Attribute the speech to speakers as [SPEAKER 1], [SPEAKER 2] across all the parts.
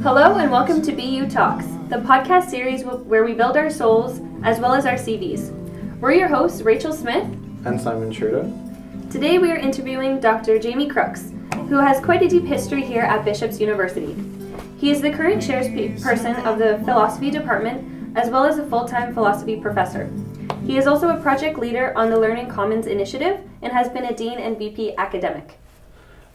[SPEAKER 1] Hello and welcome to BUtalks, the podcast series where we build our souls as well as our CVs. We're your hosts, Rachel Smith
[SPEAKER 2] and Simon Trudeau.
[SPEAKER 1] Today we are interviewing Dr. Jamie Crooks, who has quite a deep history here at Bishop's University. He is the current chairperson of the philosophy department as well as a full-time philosophy professor. He is also a project leader on the Learning Commons initiative and has been a dean and VP academic.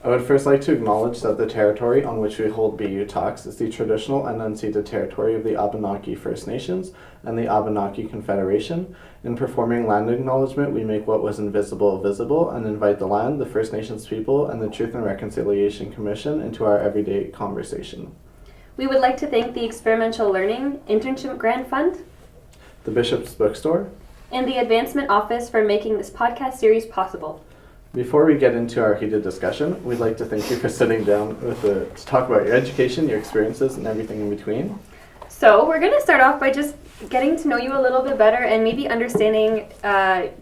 [SPEAKER 2] I would first like to acknowledge that the territory on which we hold BUtalks is the traditional and unceded territory of the Abenaki First Nations and the Abenaki Confederation. In performing land acknowledgement, we make what was invisible visible and invite the land, the First Nations people, and the Truth and Reconciliation Commission into our everyday conversation.
[SPEAKER 1] We would like to thank the Experiential Learning Internship Grant Fund,
[SPEAKER 2] the Bishop's Bookstore,
[SPEAKER 1] and the Advancement Office for making this podcast series possible.
[SPEAKER 2] Before we get into our heated discussion, we'd like to thank you for sitting down to talk about your education, your experiences, and everything in between.
[SPEAKER 1] So we're going to start off by just getting to know you a little bit better and maybe understanding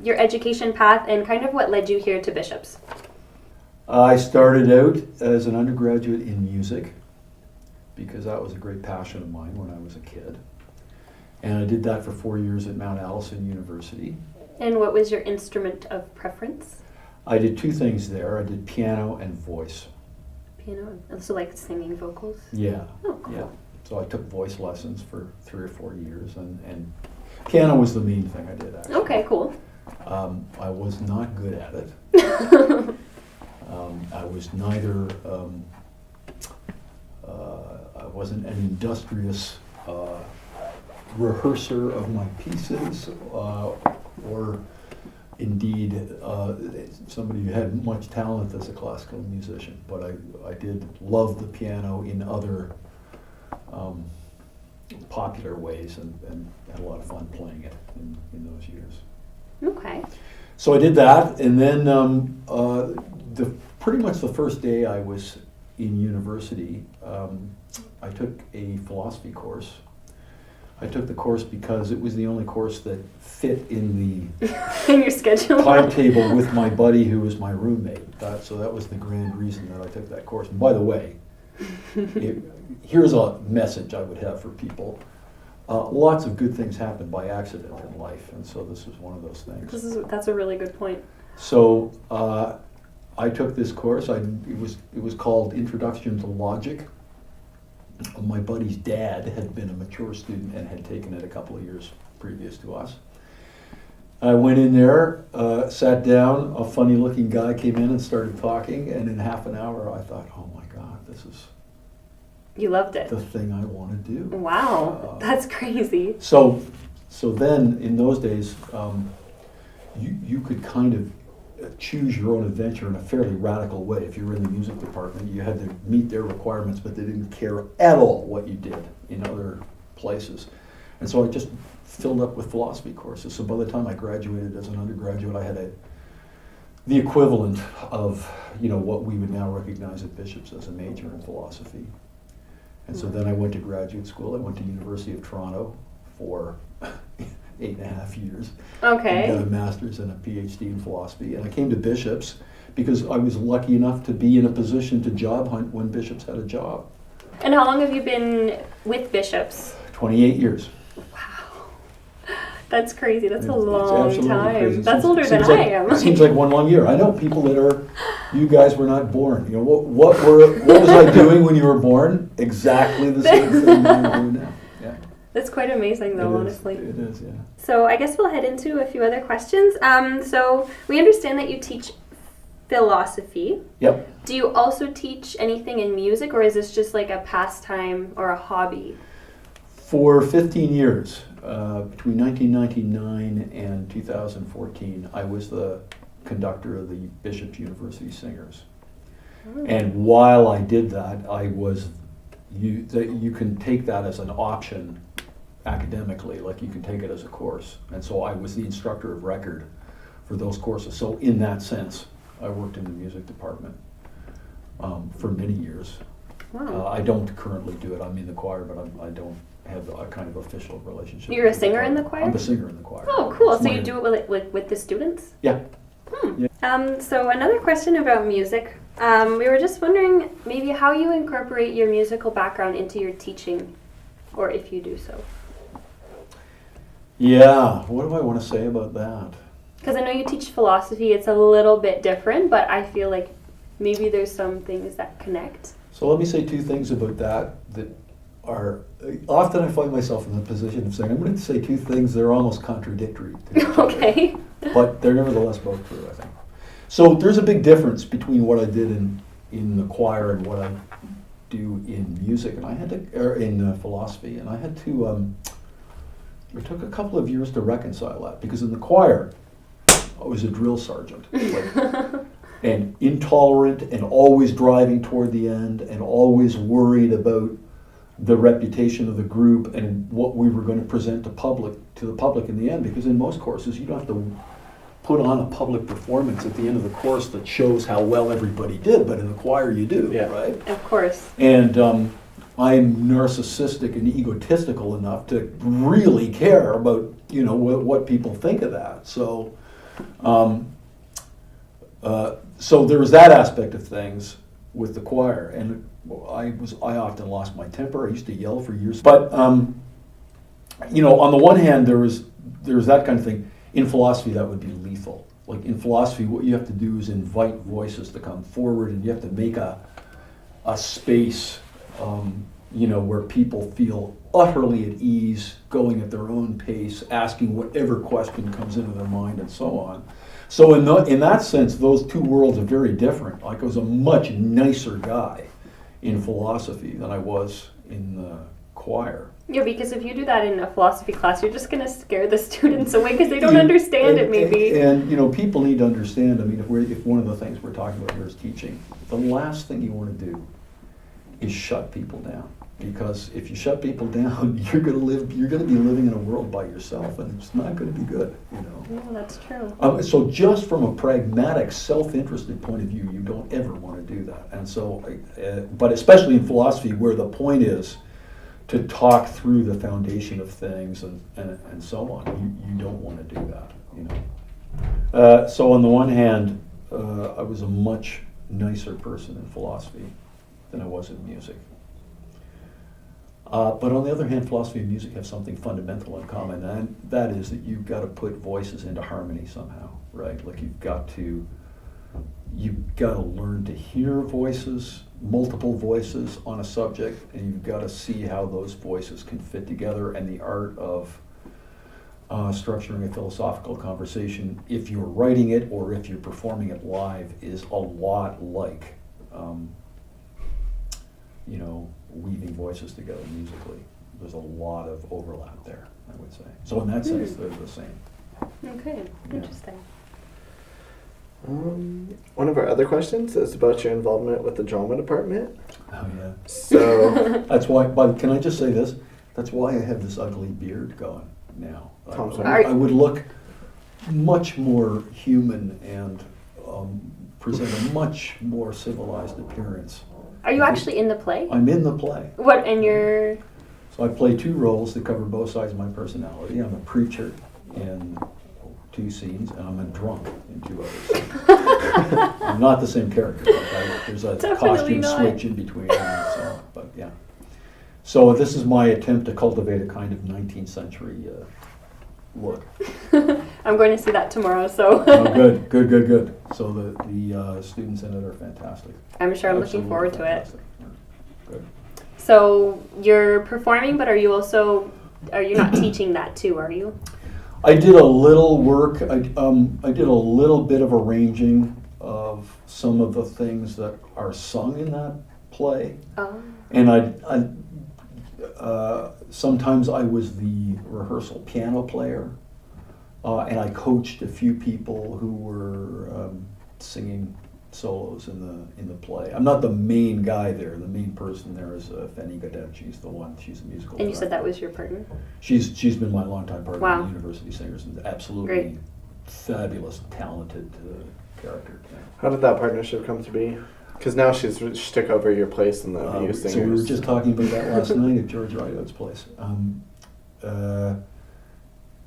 [SPEAKER 1] your education path and kind of what led you here to Bishop's.
[SPEAKER 3] I started out as an undergraduate in music because that was a great passion of mine when I was a kid. And I did that for 4 years at Mount Allison University.
[SPEAKER 1] And what was your instrument of preference?
[SPEAKER 3] I did two things there. I did piano and voice.
[SPEAKER 1] Piano, so like singing vocals?
[SPEAKER 3] Yeah.
[SPEAKER 1] Oh, cool.
[SPEAKER 3] Yeah. So I took voice lessons for 3 or 4 years, and piano was the main thing I did, actually.
[SPEAKER 1] Okay, cool.
[SPEAKER 3] I was not good at it. I was neither, I wasn't an industrious rehearser of my pieces, or indeed somebody who had much talent as a classical musician, but I did love the piano in other popular ways and had a lot of fun playing it in those years.
[SPEAKER 1] Okay.
[SPEAKER 3] So I did that, and then pretty much the first day I was in university, I took a philosophy course. I took the course because it was the only course that fit in the
[SPEAKER 1] in your schedule
[SPEAKER 3] timetable with my buddy who was my roommate. So that was the grand reason that I took that course. And by the way, here's a message I would have for people. Lots of good things happen by accident in life, and so this was one of those things.
[SPEAKER 1] That's a really good point.
[SPEAKER 3] So I took this course. It was called Introduction to Logic. My buddy's dad had been a mature student and had taken it a couple of years previous to us. I went in there, sat down, a funny looking guy came in and started talking, and in half an hour I thought, oh my God, this is
[SPEAKER 1] You loved it.
[SPEAKER 3] the thing I want to do.
[SPEAKER 1] Wow, that's crazy.
[SPEAKER 3] So then in those days, you could kind of choose your own adventure in a fairly radical way. If you were in the music department, you had to meet their requirements, but they didn't care at all what you did in other places. And so I just filled up with philosophy courses. So by the time I graduated as an undergraduate, I had the equivalent of what we would now recognize at Bishop's as a major in philosophy. And so then I went to graduate school. I went to University of Toronto for 8.5 years.
[SPEAKER 1] Okay.
[SPEAKER 3] And got a master's and a PhD in philosophy. And I came to Bishop's because I was lucky enough to be in a position to job hunt when Bishop's had a job.
[SPEAKER 1] And how long have you been with Bishop's?
[SPEAKER 3] 28 years.
[SPEAKER 1] Wow. That's crazy. That's a
[SPEAKER 3] It's
[SPEAKER 1] long
[SPEAKER 3] absolutely
[SPEAKER 1] time.
[SPEAKER 3] crazy.
[SPEAKER 1] That's older than
[SPEAKER 3] Seems
[SPEAKER 1] I
[SPEAKER 3] like-
[SPEAKER 1] am.
[SPEAKER 3] It seems like one long year. I know people that are, you guys were not born. What was I doing when you were born? Exactly the same thing you're doing now. Yeah.
[SPEAKER 1] That's quite amazing though, honestly.
[SPEAKER 3] It is, yeah.
[SPEAKER 1] So I guess we'll head into a few other questions. So we understand that you teach philosophy.
[SPEAKER 3] Yep.
[SPEAKER 1] Do you also teach anything in music, or is this just like a pastime or a hobby?
[SPEAKER 3] For 15 years, between 1999 and 2014, I was the conductor of the Bishop's University Singers. And while I did that, you can take that as an option academically, like you can take it as a course. And so I was the instructor of record for those courses. So in that sense, I worked in the music department for many years.
[SPEAKER 1] Wow.
[SPEAKER 3] I don't currently do it. I'm in the choir, but I don't have a kind of official relationship.
[SPEAKER 1] You're a
[SPEAKER 3] with the
[SPEAKER 1] singer
[SPEAKER 3] choir.
[SPEAKER 1] in the choir?
[SPEAKER 3] I'm a singer in the choir.
[SPEAKER 1] Oh, cool.
[SPEAKER 3] It's
[SPEAKER 1] So
[SPEAKER 3] my-
[SPEAKER 1] you do it with the students?
[SPEAKER 3] Yeah.
[SPEAKER 1] So another question about music. We were just wondering maybe how you incorporate your musical background into your teaching, or if you do so.
[SPEAKER 3] Yeah, what do I want to say about that?
[SPEAKER 1] Because I know you teach philosophy, it's a little bit different, but I feel like maybe there's some things that connect.
[SPEAKER 3] So let me say two things about that are, often I find myself in the position of saying, I'm going to say two things that are almost contradictory to each other.
[SPEAKER 1] Okay.
[SPEAKER 3] But they're nevertheless both true, I think. So there's a big difference between what I did in the choir and what I do in music, and I had to, or in philosophy, and I had to, it took a couple of years to reconcile that, because in the choir, I was a drill sergeant, and intolerant, and always driving toward the end, and always worried about the reputation of the group and what we were going to present to the public in the end, because in most courses you don't have to put on a public performance at the end of the course that shows how well everybody did, but in the choir you do, right?
[SPEAKER 1] Of course.
[SPEAKER 3] And I'm narcissistic and egotistical enough to really care about, what people think of that. So, so there was that aspect of things with the choir, and I often lost my temper. I used to yell for years. But on the one hand, there was that kind of thing. In philosophy, that would be lethal. Like in philosophy, what you have to do is invite voices to come forward, and you have to make a space, where people feel utterly at ease, going at their own pace, asking whatever question comes into their mind, and so on. So in that sense, those two worlds are very different. Like I was a much nicer guy in philosophy than I was in the choir.
[SPEAKER 1] Yeah, because if you do that in a philosophy class, you're just going to scare the students away because they don't understand it, maybe.
[SPEAKER 3] And people need to understand, if one of the things we're talking about here is teaching, the last thing you want to do is shut people down. Because if you shut people down, you're going to be living in a world by yourself, and it's not going to be good,
[SPEAKER 1] No, that's true.
[SPEAKER 3] So just from a pragmatic, self-interested point of view, you don't ever want to do that. And so, but especially in philosophy, where the point is to talk through the foundation of things and so on, you don't want to do that, So on the one hand, I was a much nicer person in philosophy than I was in music. But on the other hand, philosophy and music have something fundamental in common, and that is that you've got to put voices into harmony somehow, right? Like you've got to learn to hear voices, multiple voices on a subject, and you've got to see how those voices can fit together, and the art of structuring a philosophical conversation, if you're writing it or if you're performing it live, is a lot like weaving voices together musically. There's a lot of overlap there, I would say. So in that sense, they're the same.
[SPEAKER 1] Okay, interesting.
[SPEAKER 2] One of our other questions is about your involvement with the drama department.
[SPEAKER 3] Oh yeah.
[SPEAKER 2] So
[SPEAKER 3] that's why. But can I just say this? That's why I have this ugly beard going now. I would look much more human and present a much more civilized appearance.
[SPEAKER 1] Are you actually in the play?
[SPEAKER 3] I'm in the play.
[SPEAKER 1] What, and you're...
[SPEAKER 3] So I play two roles that cover both sides of my personality. I'm a preacher in 2 scenes, and I'm a drunk in 2 others. I'm not the same character. There's a costume switch in between. But yeah. So this is my attempt to cultivate a kind of 19th century look.
[SPEAKER 1] I'm going to see that tomorrow, so...
[SPEAKER 3] Oh, good. So the students in it are fantastic.
[SPEAKER 1] I'm sure I'm looking forward to it.
[SPEAKER 3] Yeah, good.
[SPEAKER 1] So you're performing, but are you not teaching that too, are you?
[SPEAKER 3] I did a little work. I did a little bit of arranging of some of the things that are sung in that play.
[SPEAKER 1] Oh.
[SPEAKER 3] And sometimes I was the rehearsal piano player, and I coached a few people who were singing solos in the play. I'm not the main guy there. The main person there is Fanny Gadet. She's the one. She's a musical.
[SPEAKER 1] And you said that was your partner?
[SPEAKER 3] She's been my longtime partner.
[SPEAKER 1] Wow.
[SPEAKER 3] In University Singers, and absolutely
[SPEAKER 1] great.
[SPEAKER 3] Fabulous, talented character. Yeah.
[SPEAKER 2] how did that partnership come to be? Because now she took over your place in the BU Singers.
[SPEAKER 3] So we were just talking about that last night at George Rideout's place.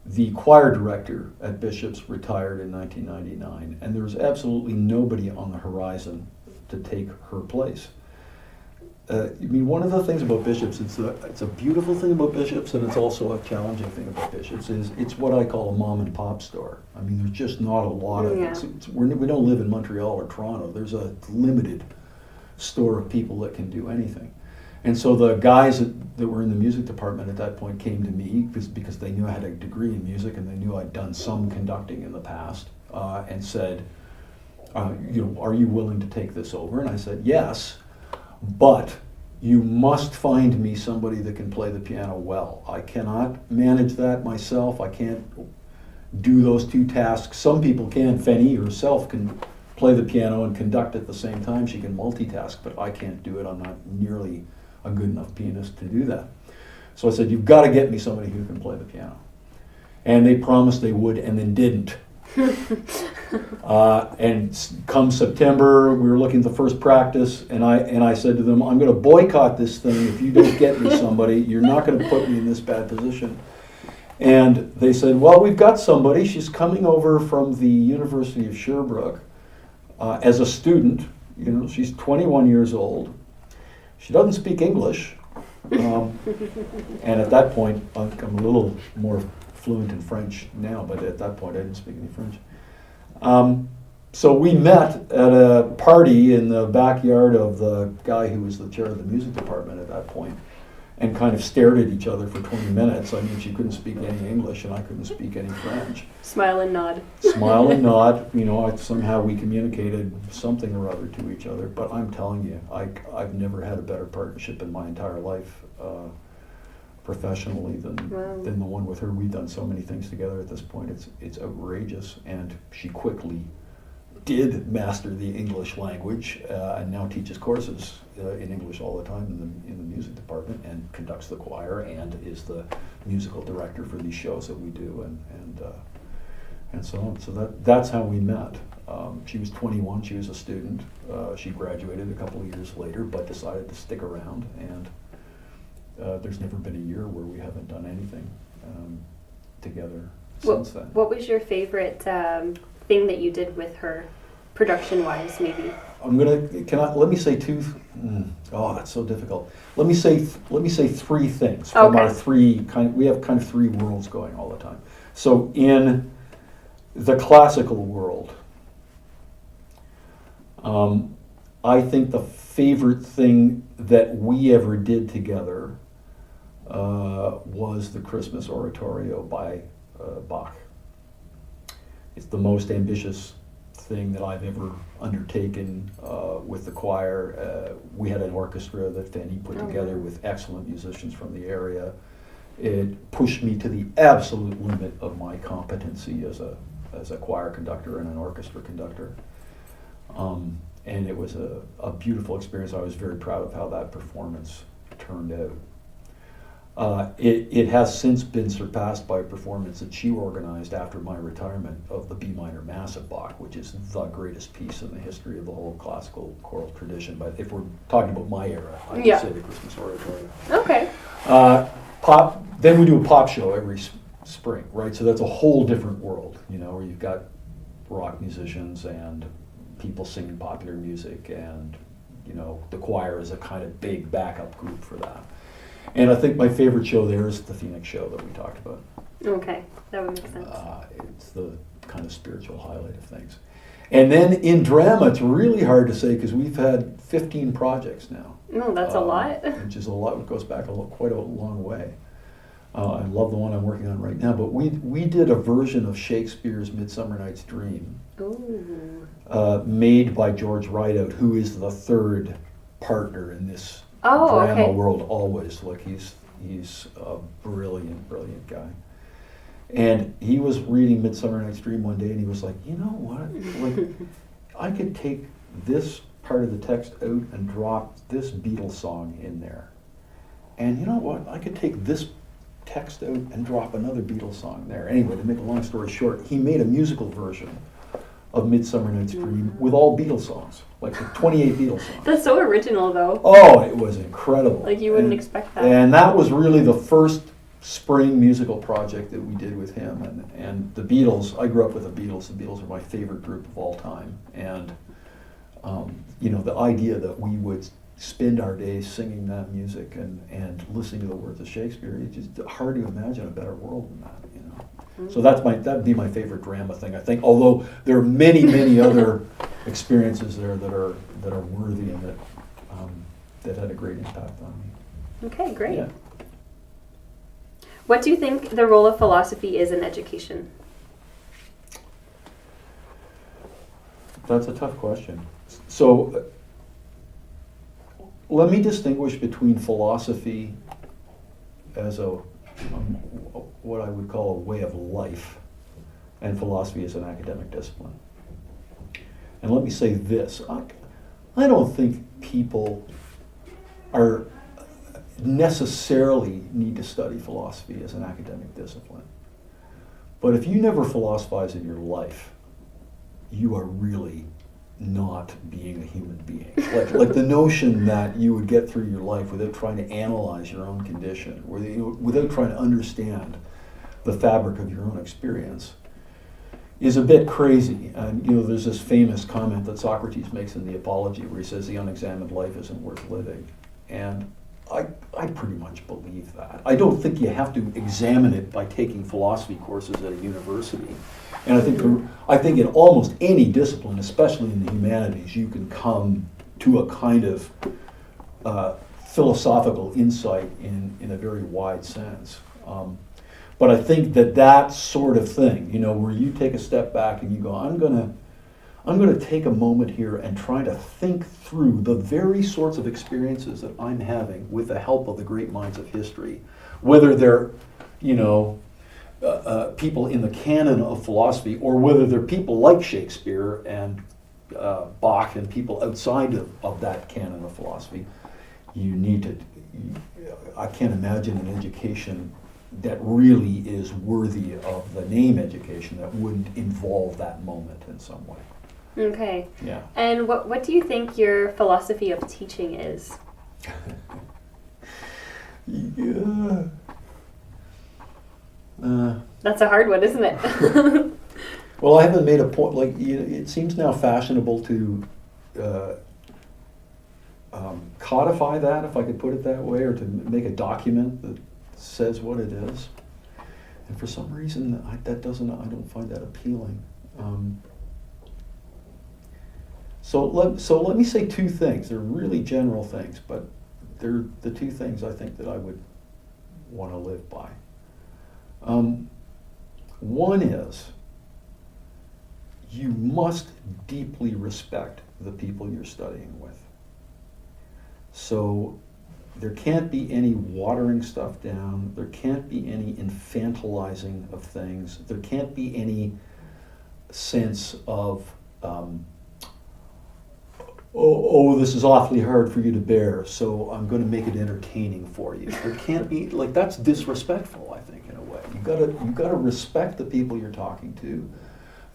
[SPEAKER 3] The choir director at Bishop's retired in 1999, and there was absolutely nobody on the horizon to take her place. I mean, one of the things about bishops, it's a beautiful thing about bishops, and it's also a challenging thing about bishops, is it's what I call a mom and pop store. I mean, there's just not a lot of
[SPEAKER 1] Yeah.
[SPEAKER 3] we don't live in Montreal or Toronto. There's a limited store of people that can do anything. And so the guys that were in the music department at that point came to me because they knew I had a degree in music and they knew I'd done some conducting in the past, and said, are you willing to take this over? And I said, yes. But you must find me somebody that can play the piano well. I cannot manage that myself. I can't do those two tasks. Some people can. Fanny herself can play the piano and conduct at the same time. She can multitask, but I can't do it. I'm not nearly a good enough pianist to do that. So I said, you've got to get me somebody who can play the piano. And they promised they would and then didn't. And come September, we were looking at the first practice, and I said to them, I'm going to boycott this thing if you don't get me somebody. You're not going to put me in this bad position. And they said, well, we've got somebody. She's coming over from the University of Sherbrooke as a student. She's 21 years old. She doesn't speak English. And at that point, I'm a little more fluent in French now, but at that point I didn't speak any French. So we met at a party in the backyard of the guy who was the chair of the music department at that point, and kind of stared at each other for 20 minutes. I mean, she couldn't speak any English and I couldn't speak any French.
[SPEAKER 1] Smile and nod.
[SPEAKER 3] Smile and nod. Somehow we communicated something or other to each other. But I'm telling you, I've never had a better partnership in my entire life, professionally, than the one with her. We've done so many things together at this point. It's outrageous. And she quickly did master the English language, and now teaches courses in English all the time in the music department, and conducts the choir, and is the musical director for these shows that we do, and so on. So that's how we met. She was 21. She was a student. She graduated a couple of years later, but decided to stick around. And there's never been a year where we haven't done anything together since then.
[SPEAKER 1] What was your favorite thing that you did with her, production-wise, maybe?
[SPEAKER 3] Let me say two. That's so difficult. Let me say three things from our three we have kind of three worlds going all the time. So in the classical world, I think the favorite thing that we ever did together was the Christmas Oratorio by Bach. It's the most ambitious thing that I've ever undertaken with the choir. We had an orchestra that Fanny put together with excellent musicians from the area. It pushed me to the absolute limit of my competency as a choir conductor and an orchestra conductor. And it was a beautiful experience. I was very proud of how that performance turned out. It has since been surpassed by a performance that she organized after my retirement of the B minor Mass of Bach, which is the greatest piece in the history of the whole classical choral tradition. But if we're talking about my era, I would say the Christmas Oratorio.
[SPEAKER 1] Okay.
[SPEAKER 3] Then we do a pop show every spring, right? So that's a whole different world, where you've got rock musicians and people singing popular music, and the choir is a kind of big backup group for that. And I think my favorite show there is the Phoenix show that we talked about.
[SPEAKER 1] Okay, that would make sense.
[SPEAKER 3] It's the kind of spiritual highlight of things. And then in drama, it's really hard to say because we've had 15 projects now.
[SPEAKER 1] Oh, that's a lot.
[SPEAKER 3] Which is a lot. It goes back quite a long way. I love the one I'm working on right now. But we did a version of Shakespeare's Midsummer Night's Dream, made by George Rideout, who is the third partner in this drama world always. Like he's a brilliant guy. And he was reading Midsummer Night's Dream one day, and he was like, you know what? Like, I could take this part of the text out and drop this Beatles song in there. And you know what? I could take this text out and drop another Beatles song there. Anyway, to make a long story short, he made a musical version of Midsummer Night's Dream with all Beatles songs, like 28 Beatles songs.
[SPEAKER 1] That's so original, though.
[SPEAKER 3] Oh, it was incredible.
[SPEAKER 1] Like you wouldn't expect that.
[SPEAKER 3] And that was really the first spring musical project that we did with him. And the Beatles, I grew up with the Beatles. The Beatles are my favorite group of all time. And The idea that we would spend our days singing that music and listening to the words of Shakespeare, it's just hard to imagine a better world than that, So that'd be my favorite drama thing, I think. Although there are many, many other experiences there that are worthy and that had a great impact on me.
[SPEAKER 1] Okay, great.
[SPEAKER 3] Yeah.
[SPEAKER 1] What do you think the role of philosophy is in education?
[SPEAKER 3] That's a tough question. So let me distinguish between philosophy as what I would call a way of life and philosophy as an academic discipline. And let me say this, I don't think people are necessarily need to study philosophy as an academic discipline. But if you never philosophize in your life, you are really not being a human being. Like the notion that you would get through your life without trying to analyze your own condition, without trying to understand the fabric of your own experience, is a bit crazy. And there's this famous comment that Socrates makes in the Apology where he says the unexamined life isn't worth living. And I pretty much believe that. I don't think you have to examine it by taking philosophy courses at a university. And I think in almost any discipline, especially in the humanities, you can come to a kind of philosophical insight in a very wide sense. But I think that sort of thing, where you take a step back and you go, I'm going to take a moment here and try to think through the very sorts of experiences that I'm having with the help of the great minds of history, whether they're, people in the canon of philosophy, or whether they're people like Shakespeare and Bach and people outside of that canon of philosophy. I can't imagine an education that really is worthy of the name education that wouldn't involve that moment in some way.
[SPEAKER 1] Okay.
[SPEAKER 3] Yeah.
[SPEAKER 1] And what do you think your philosophy of teaching is?
[SPEAKER 3] Yeah.
[SPEAKER 1] That's a hard one, isn't it?
[SPEAKER 3] Well, I haven't made a point. It seems now fashionable to codify that, if I could put it that way, or to make a document that says what it is. And for some reason, I don't find that appealing. So let me say two things. They're really general things, but they're the two things I think that I would want to live by. One is, you must deeply respect the people you're studying with. So there can't be any watering stuff down. There can't be any infantilizing of things. There can't be any sense of, this is awfully hard for you to bear, so I'm going to make it entertaining for you. There can't be, that's disrespectful, I think, in a way. You got to respect the people you're talking to.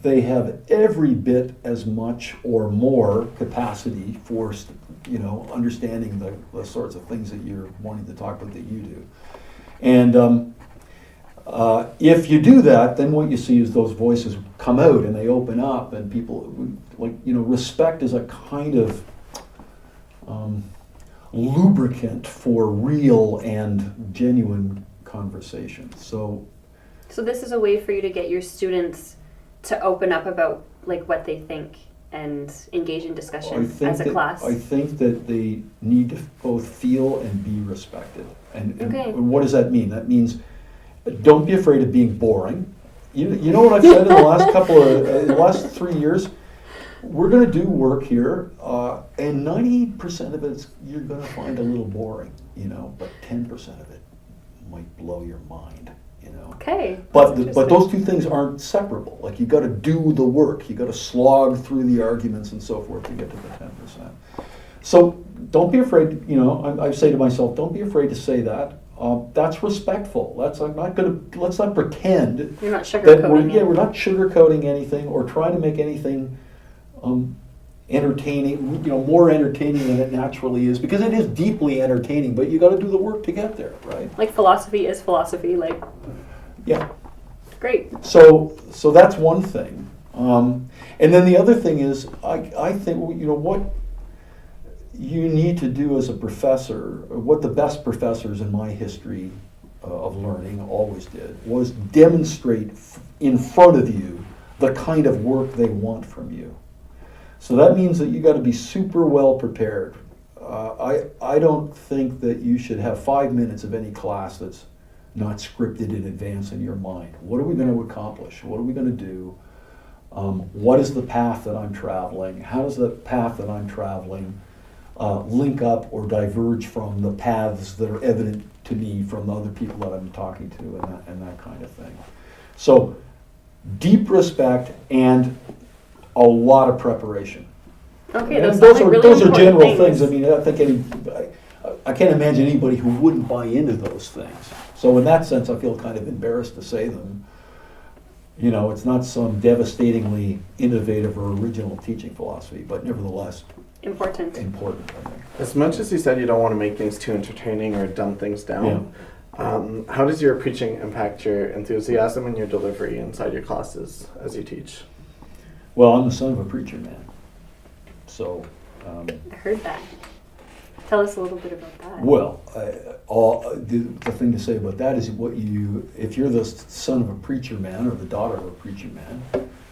[SPEAKER 3] They have every bit as much or more capacity for, understanding the sorts of things that you're wanting to talk about that you do. And if you do that, then what you see is those voices come out and they open up, and people, respect is a kind of lubricant for real and genuine conversation. So
[SPEAKER 1] this is a way for you to get your students to open up about what they think and engage in discussion as a class.
[SPEAKER 3] I think that they need to both feel and be respected. And
[SPEAKER 1] Okay.
[SPEAKER 3] what does that mean? That means don't be afraid of being boring. You know what I've said in the last 3 years? We're going to do work here, and 90% of it you're going to find a little boring, but 10% of it might blow your mind,
[SPEAKER 1] Okay.
[SPEAKER 3] But those two things aren't separable. You got to do the work. You got to slog through the arguments and so forth to get to the 10%. So don't be afraid. I say to myself, don't be afraid to say that. That's respectful. Let's not pretend.
[SPEAKER 1] You're not sugarcoating it.
[SPEAKER 3] We're not sugarcoating anything or trying to make anything entertaining, more entertaining than it naturally is, because it is deeply entertaining, but you got to do the work to get there, right?
[SPEAKER 1] Philosophy is philosophy,
[SPEAKER 3] Yeah.
[SPEAKER 1] Great.
[SPEAKER 3] So that's one thing. And then the other thing is, I think, what you need to do as a professor, or what the best professors in my history of learning always did, was demonstrate in front of you the kind of work they want from you. So that means that you got to be super well prepared. I don't think that you should have 5 minutes of any class that's not scripted in advance in your mind. What are we going to accomplish? What are we going to do? What is the path that I'm traveling? How does the path that I'm traveling link up or diverge from the paths that are evident to me from the other people that I'm talking to, and that kind of thing. So deep respect and a lot of preparation.
[SPEAKER 1] Okay,
[SPEAKER 3] And
[SPEAKER 1] those
[SPEAKER 3] those
[SPEAKER 1] sound
[SPEAKER 3] are
[SPEAKER 1] like really important
[SPEAKER 3] general
[SPEAKER 1] things.
[SPEAKER 3] things. I mean, I can't imagine anybody who wouldn't buy into those things. So in that sense, I feel kind of embarrassed to say them. It's not some devastatingly innovative or original teaching philosophy, but nevertheless
[SPEAKER 1] Important.
[SPEAKER 3] important, I think.
[SPEAKER 2] As much as you said you don't want to make things too entertaining or dumb things down, how does your preaching impact your enthusiasm and your delivery inside your classes as you teach?
[SPEAKER 3] Well, I'm the son of a preacher man. So,
[SPEAKER 1] I heard that. Tell us a little bit about that.
[SPEAKER 3] well, the thing to say about that is if you're the son of a preacher man or the daughter of a preacher man,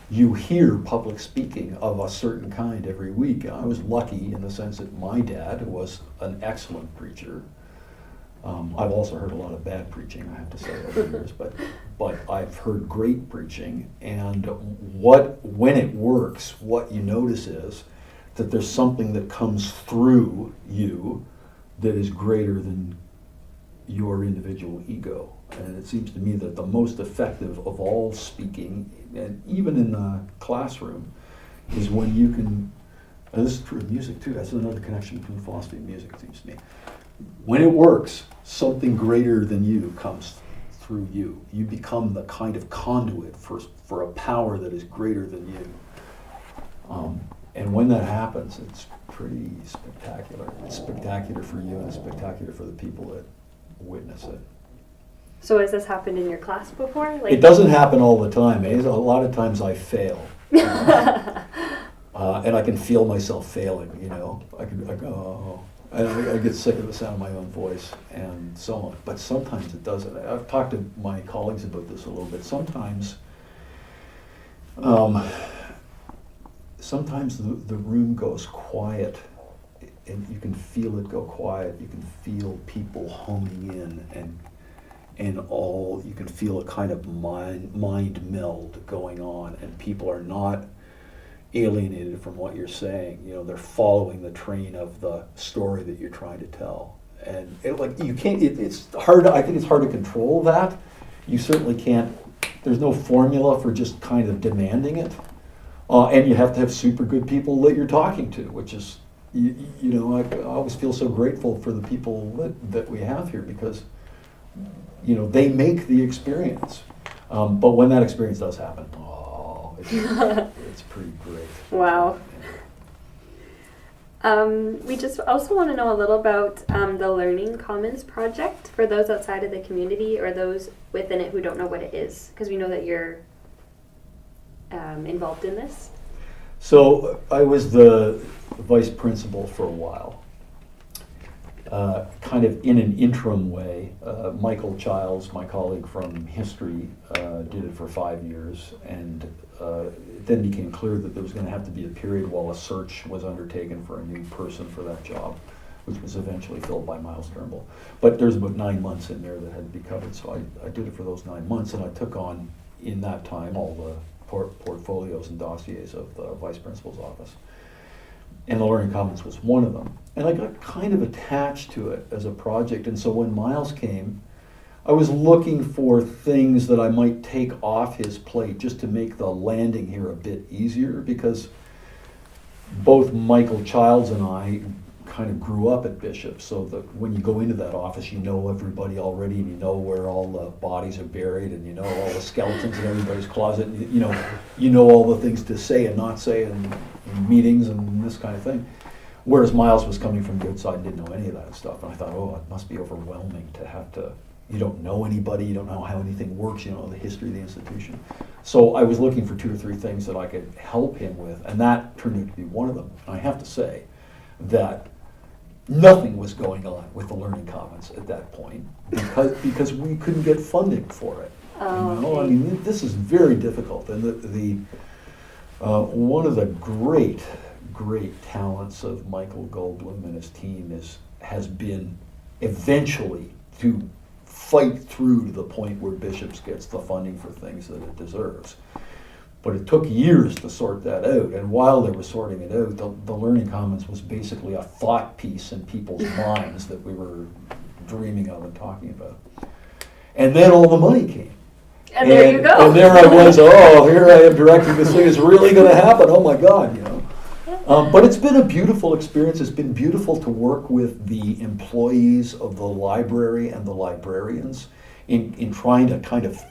[SPEAKER 3] you hear public speaking of a certain kind every week. I was lucky in the sense that my dad was an excellent preacher. I've also heard a lot of bad preaching, I have to say, over the years, but I've heard great preaching. And when it works, what you notice is that there's something that comes through you that is greater than your individual ego. And it seems to me that the most effective of all speaking, and even in the classroom, is when you can, and this is true of music too, that's another connection between philosophy and music, it seems to me. When it works, something greater than you comes through you. You become the kind of conduit for a power that is greater than you. And when that happens, it's pretty spectacular. It's spectacular for you and it's spectacular for the people that witness it.
[SPEAKER 1] So has this happened in your class before?
[SPEAKER 3] It doesn't happen all the time. A lot of times I fail. And I can feel myself failing, I go, oh. And I get sick of the sound of my own voice and so on. But sometimes it doesn't. I've talked to my colleagues about this a little bit. Sometimes the room goes quiet and you can feel it go quiet. You can feel people homing in and you can feel a kind of mind meld going on, and people are not alienated from what you're saying. They're following the train of the story that you're trying to tell. And it's hard, I think it's hard to control that. You certainly can't, there's no formula for just kind of demanding it. And you have to have super good people that you're talking to, which is, I always feel so grateful for the people that we have here because, they make the experience. But when that experience does happen, it's pretty great.
[SPEAKER 1] Wow. We just also want to know a little about the Learning Commons project for those outside of the community or those within it who don't know what it is, because we know that you're involved in this.
[SPEAKER 3] So I was the vice principal for a while, kind of in an interim way. Michael Childs, my colleague from history, did it for 5 years, and it then became clear that there was going to have to be a period while a search was undertaken for a new person for that job, which was eventually filled by Miles Turnbull. But there's about 9 months in there that had to be covered, so I did it for those 9 months, and I took on, in that time, all the portfolios and dossiers of the vice principal's office. And the Learning Commons was one of them. And I got kind of attached to it as a project, and so when Miles came, I was looking for things that I might take off his plate just to make the landing here a bit easier, because both Michael Childs and I kind of grew up at Bishop, so that when you go into that office, you know everybody already, and you know where all the bodies are buried, and you know all the skeletons in everybody's closet, and you know all the things to say and not say in meetings and this kind of thing. Whereas Miles was coming from the outside and didn't know any of that stuff, and I thought, it must be overwhelming to have to You don't know anybody, you don't know how anything works, you don't know the history of the institution. So I was looking for 2 or 3 things that I could help him with, and that turned out to be one of them. I have to say that nothing was going on with the Learning Commons at that point because we couldn't get funding for it.
[SPEAKER 1] Oh,
[SPEAKER 3] You know, I
[SPEAKER 1] okay.
[SPEAKER 3] mean, this is very difficult, and one of the great talents of Michael Goldblum and his team has been eventually to fight through to the point where Bishops gets the funding for things that it deserves. But it took years to sort that out, and while they were sorting it out, the Learning Commons was basically a thought piece in people's minds that we were dreaming of and talking about. And then all the money came.
[SPEAKER 1] And there you go.
[SPEAKER 3] And there I was, here I am directing this thing, it's really going to happen, oh my God, you know. But it's been a beautiful experience. It's been beautiful to work with the employees of the library and the librarians in trying to kind of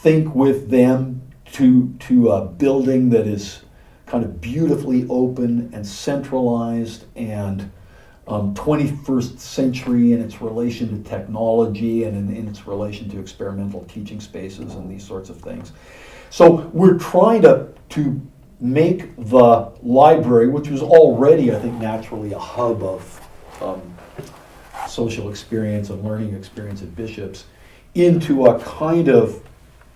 [SPEAKER 3] think with them to a building that is kind of beautifully open and centralized and 21st century in its relation to technology and in its relation to experimental teaching spaces and these sorts of things. So we're trying to make the library, which was already, I think, naturally a hub of social experience and learning experience at Bishops, into a kind of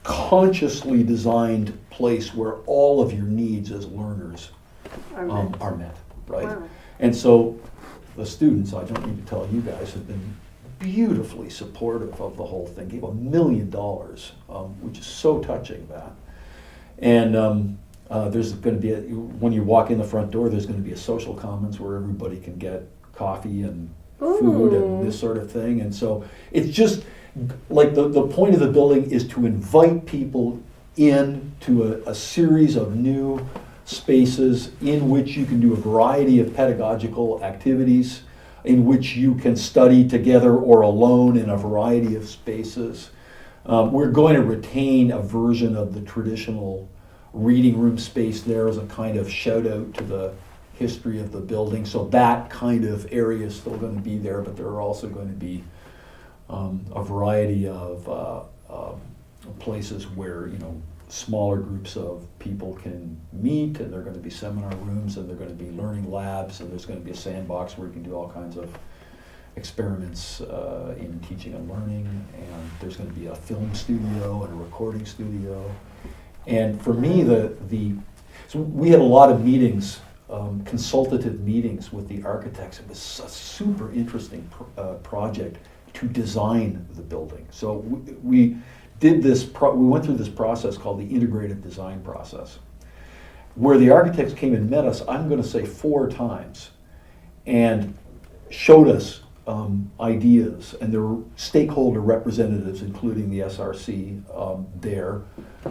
[SPEAKER 3] consciously designed place where all of your needs as learners are met, right?
[SPEAKER 1] Wow.
[SPEAKER 3] And so the students, I don't need to tell you guys, have been beautifully supportive of the whole thing, gave $1 million, which is so touching, that. And there's going to be, when you walk in the front door, there's going to be a social commons where everybody can get coffee and food and this sort of thing. And so it's just like the point of the building is to invite people into a series of new spaces in which you can do a variety of pedagogical activities, in which you can study together or alone in a variety of spaces. We're going to retain a version of the traditional reading room space there as a kind of shout out to the history of the building. So that kind of area is still going to be there, but there are also going to be a variety of places where, you know, smaller groups of people can meet, and there are going to be seminar rooms, and there are going to be learning labs, and there's going to be a sandbox where you can do all kinds of experiments in teaching and learning, and there's going to be a film studio and a recording studio. And for me, so we had a lot of meetings, consultative meetings with the architects. It was a super interesting project to design the building. So we did this, we went through this process called the integrative design process, where the architects came and met us, I'm going to say 4 times, and showed us ideas, and there were stakeholder representatives, including the SRC, there,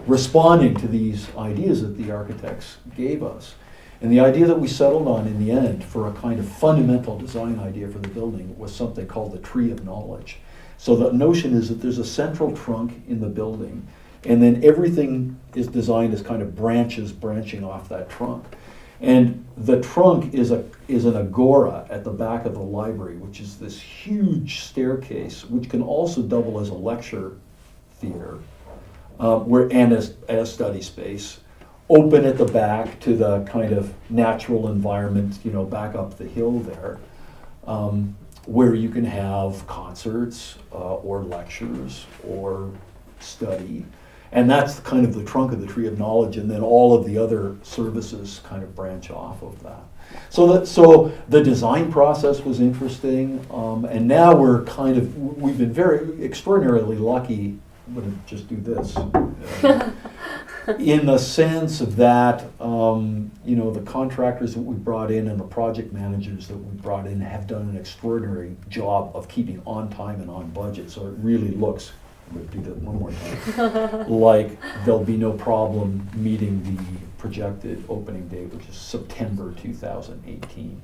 [SPEAKER 3] responding to these ideas that the architects gave us. And the idea that we settled on in the end for a kind of fundamental design idea for the building was something called the tree of knowledge. So the notion is that there's a central trunk in the building, and then everything is designed as kind of branches branching off that trunk. And the trunk is an agora at the back of the library, which is this huge staircase, which can also double as a lecture theater, and as a study space, open at the back to the kind of natural environment, you know, back up the hill there, where you can have concerts or lectures or study. And that's kind of the trunk of the tree of knowledge, and then all of the other services kind of branch off of that. So the design process was interesting, and now we've been very extraordinarily lucky. I'm going to just do this. In the sense that, you know, the contractors that we brought in and the project managers that we brought in have done an extraordinary job of keeping on time and on budget. So it really looks, I'm going to do that one more time, like there'll be no problem meeting the projected opening date, which is September 2018.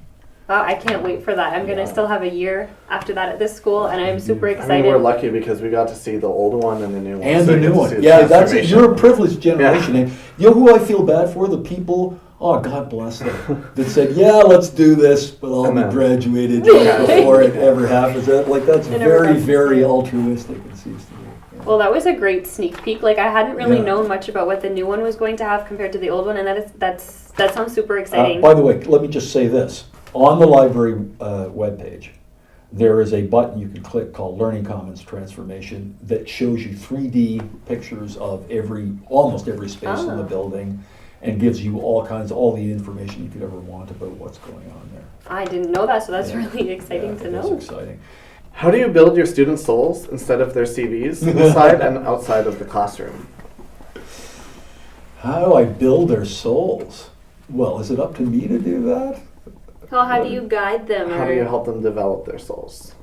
[SPEAKER 1] Wow, I can't wait for that. I'm going to still have a year after that at this school, and I'm super
[SPEAKER 2] I
[SPEAKER 1] excited.
[SPEAKER 2] mean, we're lucky because we got to see the old one and the new one.
[SPEAKER 3] And
[SPEAKER 2] so
[SPEAKER 3] the
[SPEAKER 2] we
[SPEAKER 3] new
[SPEAKER 2] get to
[SPEAKER 3] one.
[SPEAKER 2] see the
[SPEAKER 3] Yeah, that's it.
[SPEAKER 2] transformation.
[SPEAKER 3] You're a privileged generation. And you know who I feel bad for? The people oh, God bless them, that said, yeah, let's do this, but I'll
[SPEAKER 2] And
[SPEAKER 3] be
[SPEAKER 2] then-
[SPEAKER 3] graduated
[SPEAKER 2] Yeah.
[SPEAKER 3] before it ever happens. That's
[SPEAKER 1] It never
[SPEAKER 3] very,
[SPEAKER 1] does.
[SPEAKER 3] very altruistic, it seems to me. Yeah.
[SPEAKER 1] Well, that was a great sneak peek. Like, I hadn't really
[SPEAKER 3] Yeah.
[SPEAKER 1] known much about what the new one was going to have compared to the old one, and that sounds super exciting.
[SPEAKER 3] By the way, let me just say this. On the library webpage, there is a button you can click called Learning Commons Transformation that shows you 3D pictures of almost every space in the building, and gives you all the information you could ever want about what's going on there.
[SPEAKER 1] I didn't know that, so that's
[SPEAKER 3] Yeah.
[SPEAKER 1] really exciting to
[SPEAKER 3] It
[SPEAKER 1] know.
[SPEAKER 3] is exciting.
[SPEAKER 2] How do you build your students' souls instead of their CVs inside and outside of the classroom?
[SPEAKER 3] How do I build their souls? Well, is it up to me to do that?
[SPEAKER 1] Well, how do you guide them?
[SPEAKER 2] How do you help them develop their souls?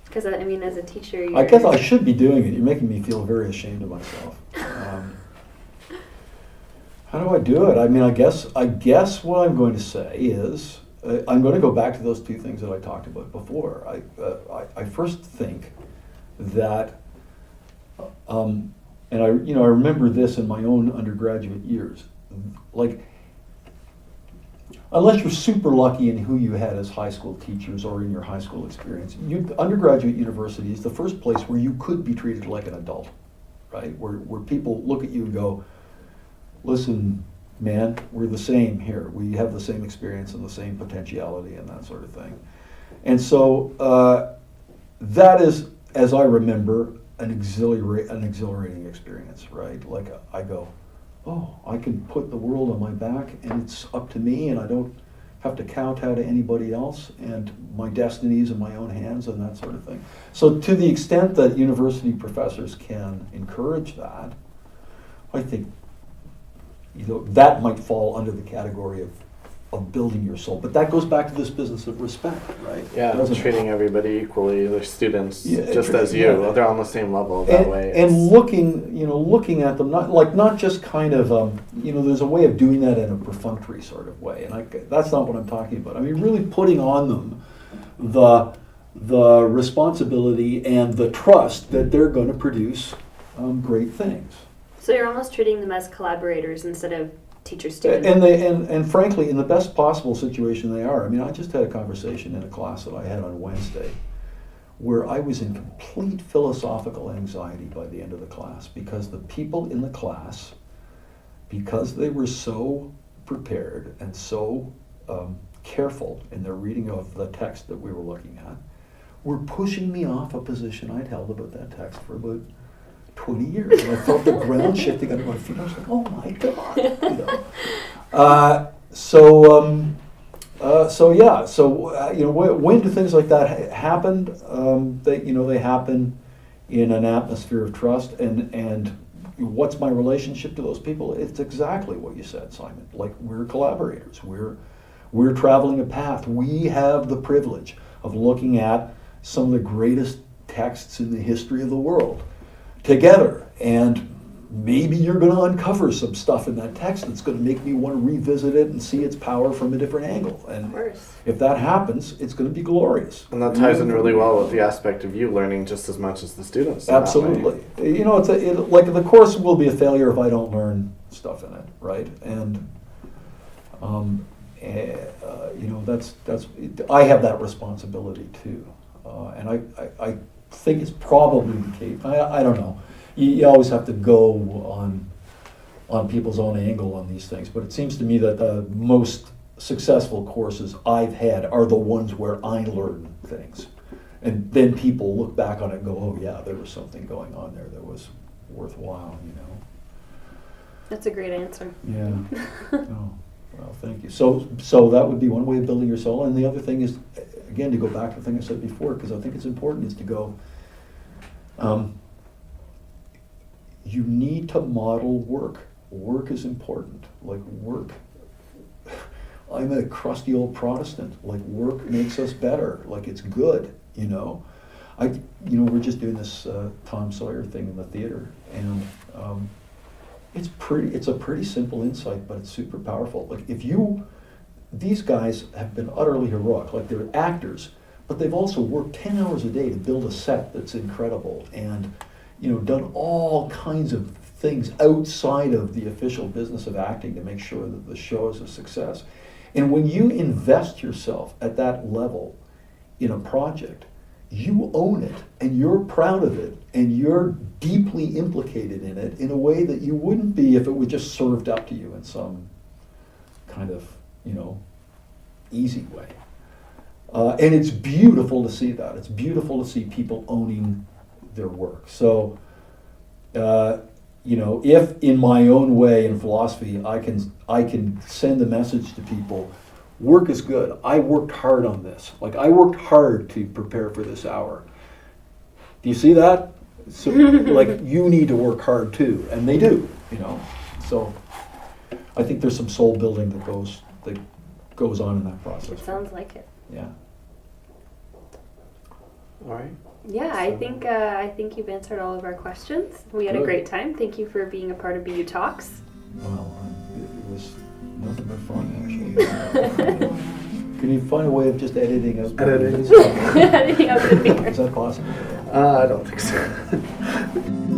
[SPEAKER 1] Because, I mean, as a teacher,
[SPEAKER 3] I guess I should be doing it. You're making me feel very ashamed of myself. How do I do it? I mean, I guess what I'm going to say is I'm going to go back to those two things that I talked about before. I first think that, and I remember this in my own undergraduate years, like, unless you're super lucky in who you had as high school teachers or in your high school experience, undergraduate university is the first place where you could be treated like an adult, right? Where people look at you and go, listen, man, we're the same here. We have the same experience and the same potentiality and that sort of thing. And so that is, as I remember, an exhilarating experience, right? Like, I go, oh, I can put the world on my back and it's up to me and I don't have to kowtow to anybody else and my destiny is in my own hands and that sort of thing. So to the extent that university professors can encourage that, I think that might fall under the category of building your soul. But that goes back to this business of respect, right?
[SPEAKER 2] Yeah,
[SPEAKER 3] Doesn't it?
[SPEAKER 2] treating everybody equally, their students,
[SPEAKER 3] Yeah,
[SPEAKER 2] just as you.
[SPEAKER 3] yeah.
[SPEAKER 2] They're on the same level that way.
[SPEAKER 3] And
[SPEAKER 2] It's-
[SPEAKER 3] looking at them, not just kind of, there's a way of doing that in a perfunctory sort of way, and that's not what I'm talking about. I mean, really putting on them the responsibility and the trust that they're going to produce great things.
[SPEAKER 1] So you're almost treating them as collaborators instead of teacher-student.
[SPEAKER 3] And frankly, in the best possible situation they are. I mean, I just had a conversation in a class that I had on Wednesday where I was in complete philosophical anxiety by the end of the class because the people in the class, because they were so prepared and so careful in their reading of the text that we were looking at, were pushing me off a position I'd held about that text for about 20 years. And I felt the ground shifting under my feet. I was like, oh my God. When do things like that happen? They happen in an atmosphere of trust. And what's my relationship to those people? It's exactly what you said, Simon. Like, we're collaborators. We're traveling a path. We have the privilege of looking at some of the greatest texts in the history of the world together, and maybe you're going to uncover some stuff in that text that's going to make me want to revisit it and see its power from a different angle. And
[SPEAKER 1] Of course.
[SPEAKER 3] if that happens, it's going to be glorious.
[SPEAKER 2] And that ties in really well with the aspect of you learning just as much as the students. in that way.
[SPEAKER 3] Absolutely. Like the course will be a failure if I don't learn stuff in it, right? And I have that responsibility too, and I think it's probably the case. I don't know. You always have to go on people's own angle on these things, but it seems to me that the most successful courses I've had are the ones where I learn things, and then people look back on it and go, "Oh yeah, there was something going on there that was worthwhile,"
[SPEAKER 1] That's a great answer.
[SPEAKER 3] Yeah. Oh, well, thank you. So that would be one way of building your soul, and the other thing is, again, to go back to the thing I said before, because I think it's important, is to go, you need to model work. Work is important. Like, work, I'm a crusty old Protestant. Like, work makes us better. Like, it's good, we're just doing this Tom Sawyer thing in the theater, and it's a pretty simple insight, but it's super powerful. Like, these guys have been utterly heroic. Like, they're actors, but they've also worked 10 hours a day to build a set that's incredible, and done all kinds of things outside of the official business of acting to make sure that the show is a success. And when you invest yourself at that level in a project, you own it and you're proud of it and you're deeply implicated in it in a way that you wouldn't be if it were just served up to you in some kind of, easy way. And it's beautiful to see that. It's beautiful to see people owning their work. So, if in my own way in philosophy I can send a message to people, work is good. I worked hard on this. Like, I worked hard to prepare for this hour. Do you see that? So, like, you need to work hard too, and they do. So I think there's some soul building that goes on in that process.
[SPEAKER 1] It sounds like it.
[SPEAKER 3] Yeah.
[SPEAKER 2] All right.
[SPEAKER 1] Yeah, I think you've answered all of our questions. We had a
[SPEAKER 3] Good.
[SPEAKER 1] great time. Thank you for being a part of BUtalks.
[SPEAKER 3] Well, it was nothing but fun, actually. Can you find a way of just editing out?
[SPEAKER 2] Editing.
[SPEAKER 1] Editing out the fingers.
[SPEAKER 3] Is that possible?
[SPEAKER 2] I don't think so.